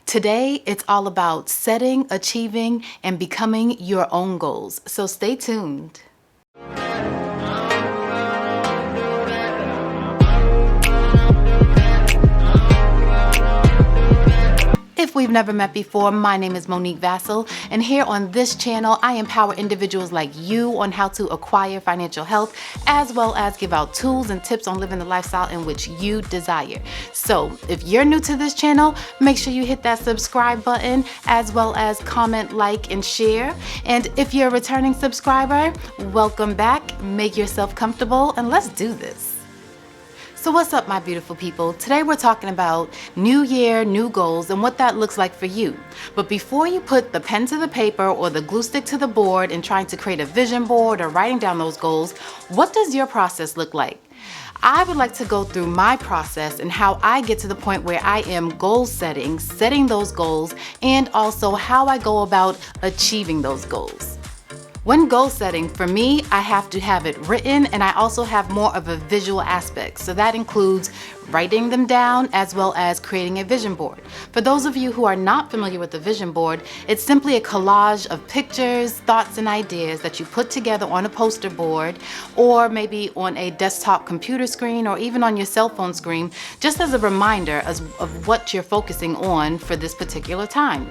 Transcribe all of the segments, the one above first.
Today, it's all about setting, achieving, and becoming your own goals. So stay tuned. If we've never met before, my name is Monique Vassell, and here on this channel, I empower individuals like you on how to acquire financial health, as well as give out tools and tips on living the lifestyle in which you desire. So if you're new to this channel, make sure you hit that subscribe button, as well as comment, like, and share. And if you're a returning subscriber, welcome back, make yourself comfortable, and let's do this. So what's up, my beautiful people? Today we're talking about new year, new goals, and what that looks like for you. But before you put the pen to the paper or the glue stick to the board and trying to create a vision board or writing down those goals, what does your process look like? I would like to go through my process and how I get to the point where I am goal setting those goals, and also how I go about achieving those goals. When goal setting, for me, I have to have it written, and I also have more of a visual aspect. So that includes writing them down as well as creating a vision board. For those of you who are not familiar with the vision board, it's simply a collage of pictures, thoughts, and ideas that you put together on a poster board, or maybe on a desktop computer screen, or even on your cell phone screen, just as a reminder of what you're focusing on for this particular time.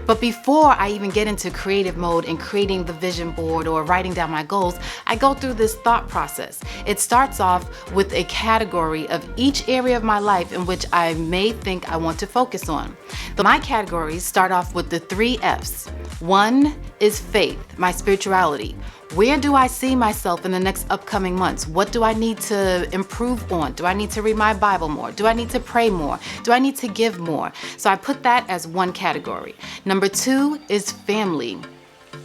But before I even get into creative mode and creating the vision board or writing down my goals, I go through this thought process. It starts off with a category of each area of my life in which I may think I want to focus on. My categories start off with the 3 F's. 1 is faith, my spirituality. Where do I see myself in the next upcoming months? What do I need to improve on? Do I need to read my Bible more? Do I need to pray more? Do I need to give more? So I put that as one category. Number 2 is family.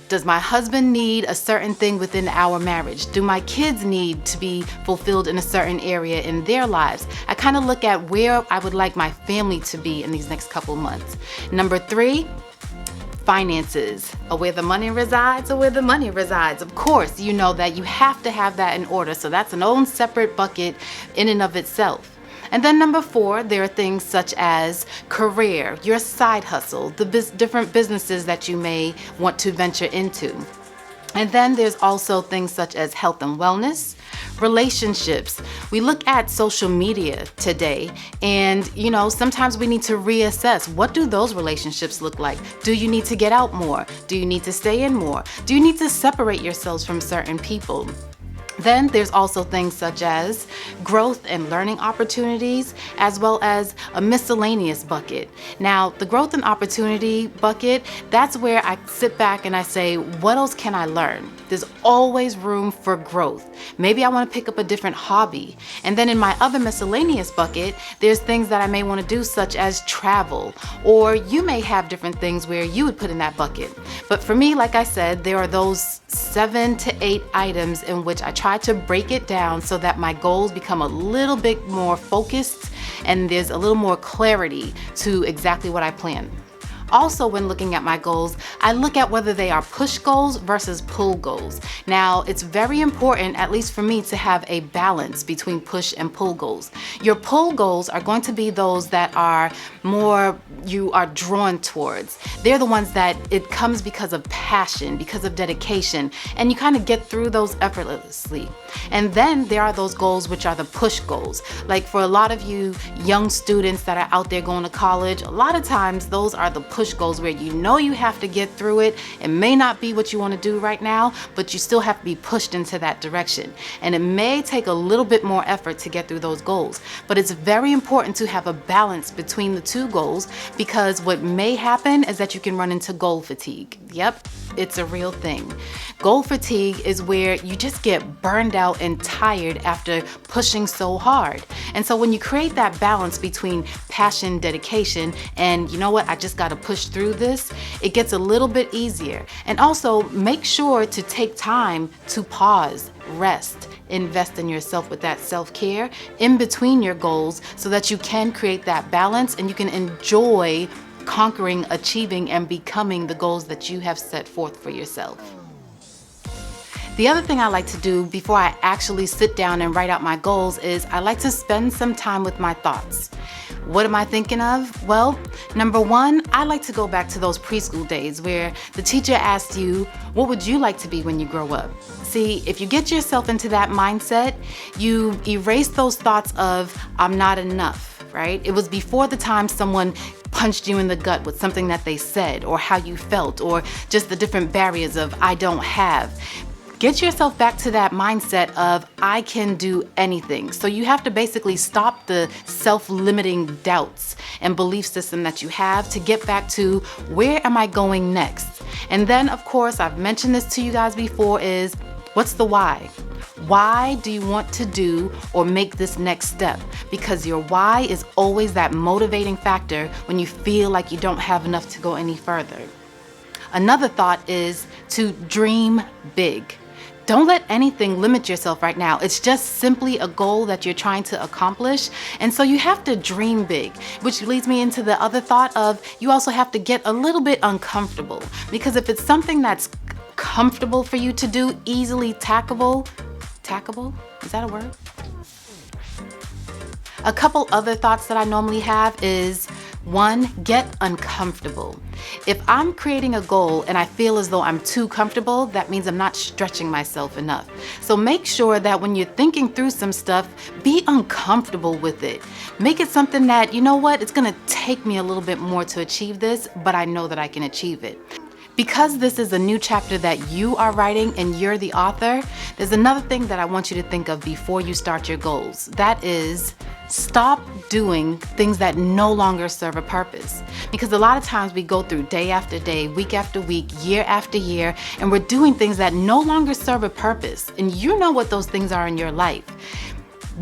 Does my husband need a certain thing within our marriage? Do my kids need to be fulfilled in a certain area in their lives? I kind of look at where I would like my family to be in these next couple months. Number 3, finances, or where the money resides, or where the money resides. Of course, you know that you have to have that in order. So that's an own separate bucket in and of itself. And then number 4, there are things such as career, your side hustle, the different businesses that you may want to venture into. And then there's also things such as health and wellness, relationships. We look at social media today, and sometimes we need to reassess, what do those relationships look like? Do you need to get out more? Do you need to stay in more? Do you need to separate yourselves from certain people? Then there's also things such as growth and learning opportunities, as well as a miscellaneous bucket. Now, the growth and opportunity bucket, that's where I sit back and I say, what else can I learn? There's always room for growth. Maybe I want to pick up a different hobby. And then in my other miscellaneous bucket, there's things that I may want to do, such as travel, or you may have different things where you would put in that bucket. But for me, like I said, there are those 7 to 8 items in which I try to break it down so that my goals become a little bit more focused and there's a little more clarity to exactly what I plan. Also, when looking at my goals, I look at whether they are push goals versus pull goals. Now, it's very important, at least for me, to have a balance between push and pull goals. Your pull goals are going to be those that are more you are drawn towards. They're the ones that it comes because of passion, because of dedication, and you kind of get through those effortlessly. And then there are those goals which are the push goals. Like for a lot of you young students that are out there going to college, a lot of times those are the push goals where you have to get through it. It may not be what you want to do right now, but you still have to be pushed into that direction. And it may take a little bit more effort to get through those goals. But it's very important to have a balance between the 2 goals, because what may happen is that you can run into goal fatigue. Yep, it's a real thing. Goal fatigue is where you just get burned out and tired after pushing so hard. And so when you create that balance between passion, dedication, and I just got to push through this, it gets a little bit easier. And also make sure to take time to pause, rest, invest in yourself with that self-care in between your goals so that you can create that balance and you can enjoy conquering, achieving, and becoming the goals that you have set forth for yourself. The other thing I like to do before I actually sit down and write out my goals is I like to spend some time with my thoughts. What am I thinking of? Well, number one, I like to go back to those preschool days where the teacher asked you, what would you like to be when you grow up? See, if you get yourself into that mindset, you erase those thoughts of, I'm not enough, right? It was before the time someone punched you in the gut with something that they said, or how you felt, or just the different barriers of, I don't have. Get yourself back to that mindset of, I can do anything. So you have to basically stop the self-limiting doubts and belief system that you have to get back to, where am I going next? And then, of course, I've mentioned this to you guys before, is what's the why? Why do you want to do or make this next step? Because your why is always that motivating factor when you feel like you don't have enough to go any further. Another thought is to dream big. Don't let anything limit yourself right now. It's just simply a goal that you're trying to accomplish. And so you have to dream big, which leads me into the other thought of, you also have to get a little bit uncomfortable. Because if it's something that's comfortable for you to do, easily tackable, is that a word? A couple other thoughts that I normally have is, one, get uncomfortable. If I'm creating a goal and I feel as though I'm too comfortable, that means I'm not stretching myself enough. So make sure that when you're thinking through some stuff, be uncomfortable with it. Make it something that, you know what, it's gonna take me a little bit more to achieve this, but I know that I can achieve it. Because this is a new chapter that you are writing and you're the author, there's another thing that I want you to think of before you start your goals. That is, stop doing things that no longer serve a purpose. Because a lot of times we go through day after day, week after week, year after year, and we're doing things that no longer serve a purpose. And you know what those things are in your life.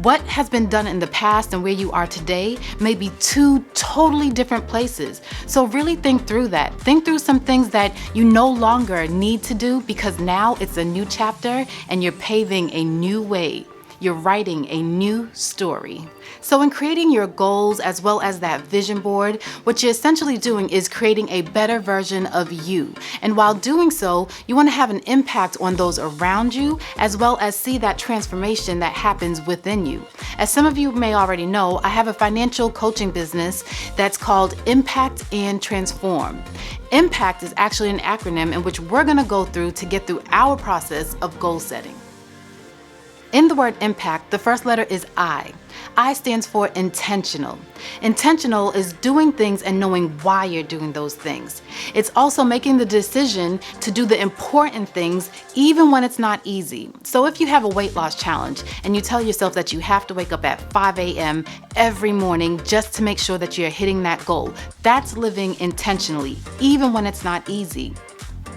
What has been done in the past and where you are today may be two totally different places. So really think through that. Think through some things that you no longer need to do, because now it's a new chapter and you're paving a new way. You're writing a new story. So in creating your goals as well as that vision board, what you're essentially doing is creating a better version of you. And while doing so, you want to have an impact on those around you, as well as see that transformation that happens within you. As some of you may already know, I have a financial coaching business that's called Impact and Transform. Impact is actually an acronym in which we're going to go through to get through our process of goal setting. In the word impact, the first letter is I. I stands for intentional. Intentional is doing things and knowing why you're doing those things. It's also making the decision to do the important things even when it's not easy. So if you have a weight loss challenge and you tell yourself that you have to wake up at 5 a.m. every morning just to make sure that you're hitting that goal, that's living intentionally, even when it's not easy.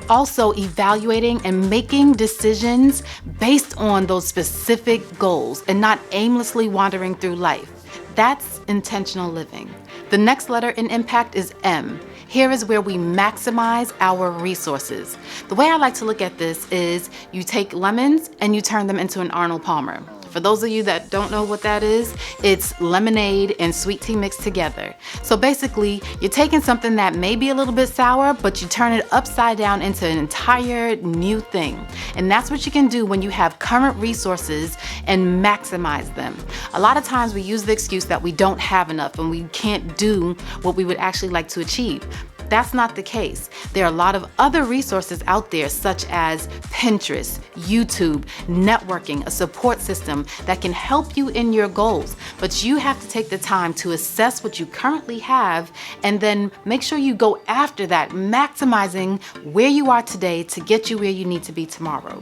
Also evaluating and making decisions based on those specific goals and not aimlessly wandering through life. That's intentional living. The next letter in impact is M. Here is where we maximize our resources. The way I like to look at this is you take lemons and you turn them into an Arnold Palmer. For those of you that don't know what that is, it's lemonade and sweet tea mixed together. So basically, you're taking something that may be a little bit sour, but you turn it upside down into an entire new thing. And that's what you can do when you have current resources and maximize them. A lot of times we use the excuse that we don't have enough and we can't do what we would actually like to achieve. That's not the case. There are a lot of other resources out there, such as Pinterest, YouTube, networking, a support system that can help you in your goals. But you have to take the time to assess what you currently have and then make sure you go after that, maximizing where you are today to get you where you need to be tomorrow.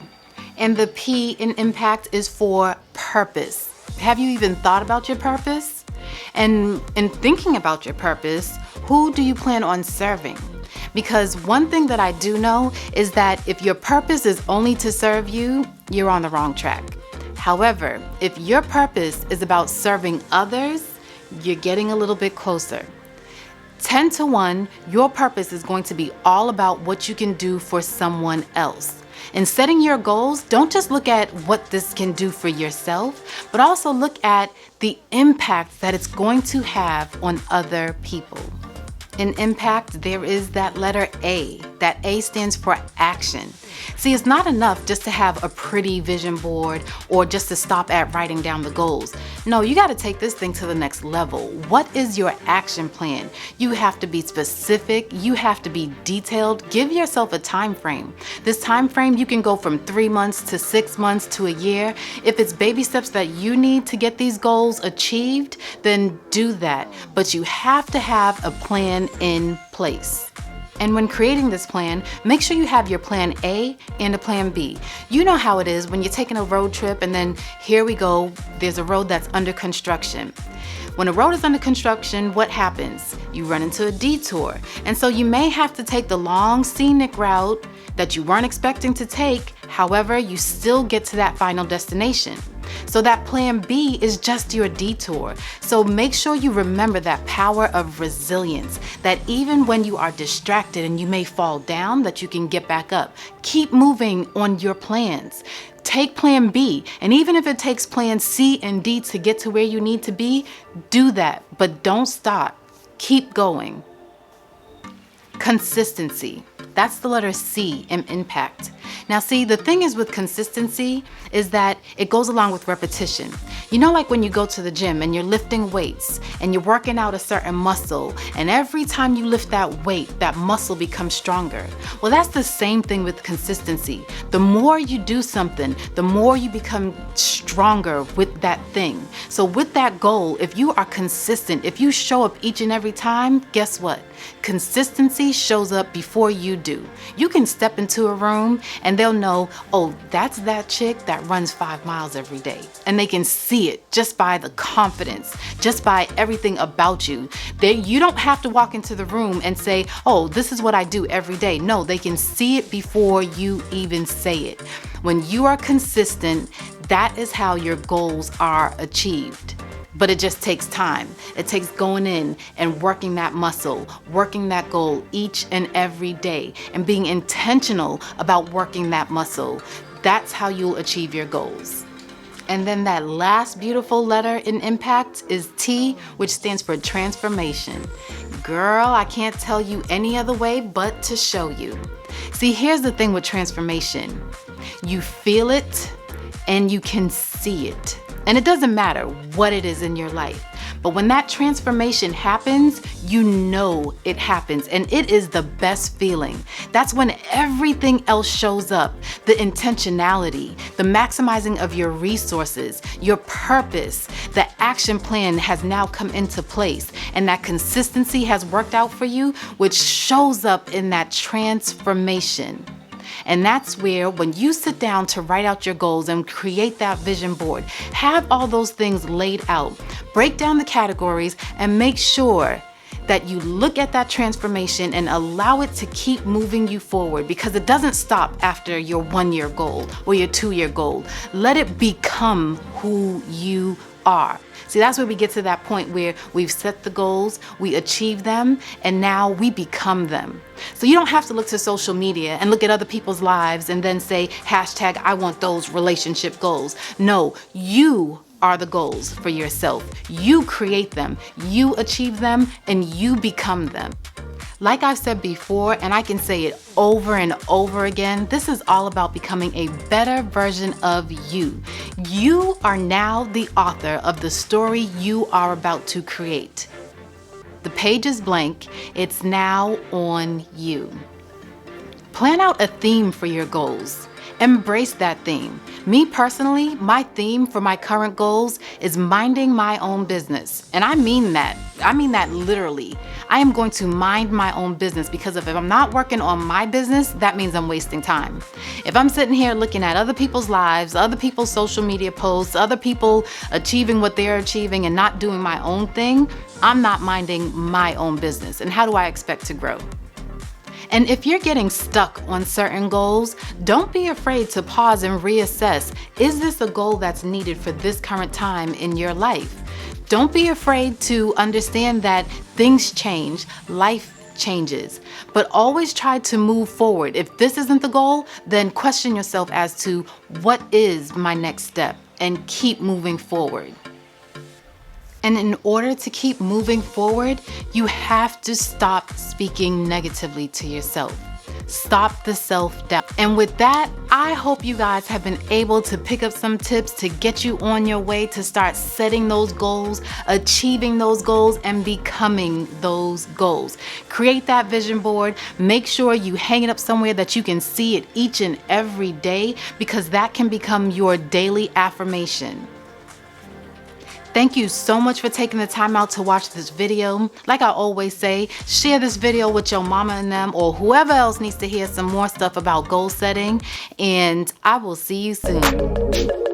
And the P in impact is for purpose. Have you even thought about your purpose? And in thinking about your purpose, who do you plan on serving? Because one thing that I do know is that if your purpose is only to serve you, you're on the wrong track. However, if your purpose is about serving others, you're getting a little bit closer. 10 to 1, your purpose is going to be all about what you can do for someone else. In setting your goals, don't just look at what this can do for yourself, but also look at the impact that it's going to have on other people. In impact, there is that letter A. That A stands for action. See, it's not enough just to have a pretty vision board or just to stop at writing down the goals. No, you got to take this thing to the next level. What is your action plan? You have to be specific. You have to be detailed. Give yourself a time frame. This time frame, you can go from 3 months to 6 months to a year. If it's baby steps that you need to get these goals achieved, then do that. But you have to have a plan in place. And when creating this plan, make sure you have your plan A and a plan B. You know how it is when you're taking a road trip and then here we go, there's a road that's under construction. When a road is under construction, what happens? You run into a detour. And so you may have to take the long scenic route that you weren't expecting to take. However, you still get to that final destination. So that plan B is just your detour. So make sure you remember that power of resilience, that even when you are distracted and you may fall down, that you can get back up. Keep moving on your plans. Take plan B, and even if it takes plan C and D to get to where you need to be, do that, but don't stop. Keep going. Consistency. That's the letter C in impact. Now see, the thing is with consistency is that it goes along with repetition. You know, like when you go to the gym and you're lifting weights and you're working out a certain muscle, and every time you lift that weight, that muscle becomes stronger. Well, that's the same thing with consistency. The more you do something, the more you become stronger with that thing. So with that goal, if you are consistent, if you show up each and every time, guess what? Consistency shows up before you do. You can step into a room and they'll know, oh, that's that chick that runs 5 miles every day. And they can see it just by the confidence, just by everything about you. You don't have to walk into the room and say, oh, this is what I do every day. No, they can see it before you even say it. When you are consistent, that is how your goals are achieved. But it just takes time. It takes going in and working that muscle, working that goal each and every day, and being intentional about working that muscle. That's how you'll achieve your goals. And then that last beautiful letter in impact is T, which stands for transformation. Girl, I can't tell you any other way but to show you. See, here's the thing with transformation. You feel it and you can see it. And it doesn't matter what it is in your life. But when that transformation happens, you know it happens. And it is the best feeling. That's when everything else shows up. The intentionality, the maximizing of your resources, your purpose, the action plan has now come into place. And that consistency has worked out for you, which shows up in that transformation. And that's where, when you sit down to write out your goals and create that vision board, have all those things laid out, break down the categories, and make sure that you look at that transformation and allow it to keep moving you forward, because it doesn't stop after your 1-year goal or your 2-year goal. Let it become who you are. See, that's where we get to that point where we've set the goals, we achieve them, and now we become them. So you don't have to look to social media and look at other people's lives and then say, hashtag, I want those relationship goals. No, you are the goals for yourself. You create them, you achieve them, and you become them. Like I've said before, and I can say it over and over again, this is all about becoming a better version of you. You are now the author of the story you are about to create. The page is blank. It's now on you. Plan out a theme for your goals. Embrace that theme. Me personally, my theme for my current goals is minding my own business. And I mean that. I mean that literally. I am going to mind my own business, because if I'm not working on my business, that means I'm wasting time. If I'm sitting here looking at other people's lives, other people's social media posts, other people achieving what they're achieving and not doing my own thing, I'm not minding my own business. And how do I expect to grow? And if you're getting stuck on certain goals, don't be afraid to pause and reassess. Is this a goal that's needed for this current time in your life? Don't be afraid to understand that things change, life changes, but always try to move forward. If this isn't the goal, then question yourself as to what is my next step, and keep moving forward. And in order to keep moving forward, you have to stop speaking negatively to yourself. Stop the self-doubt. And with that, I hope you guys have been able to pick up some tips to get you on your way to start setting those goals, achieving those goals, and becoming those goals. Create that vision board. Make sure you hang it up somewhere that you can see it each and every day, because that can become your daily affirmation. Thank you so much for taking the time out to watch this video. Like I always say, share this video with your mama and them, or whoever else needs to hear some more stuff about goal setting, and I will see you soon.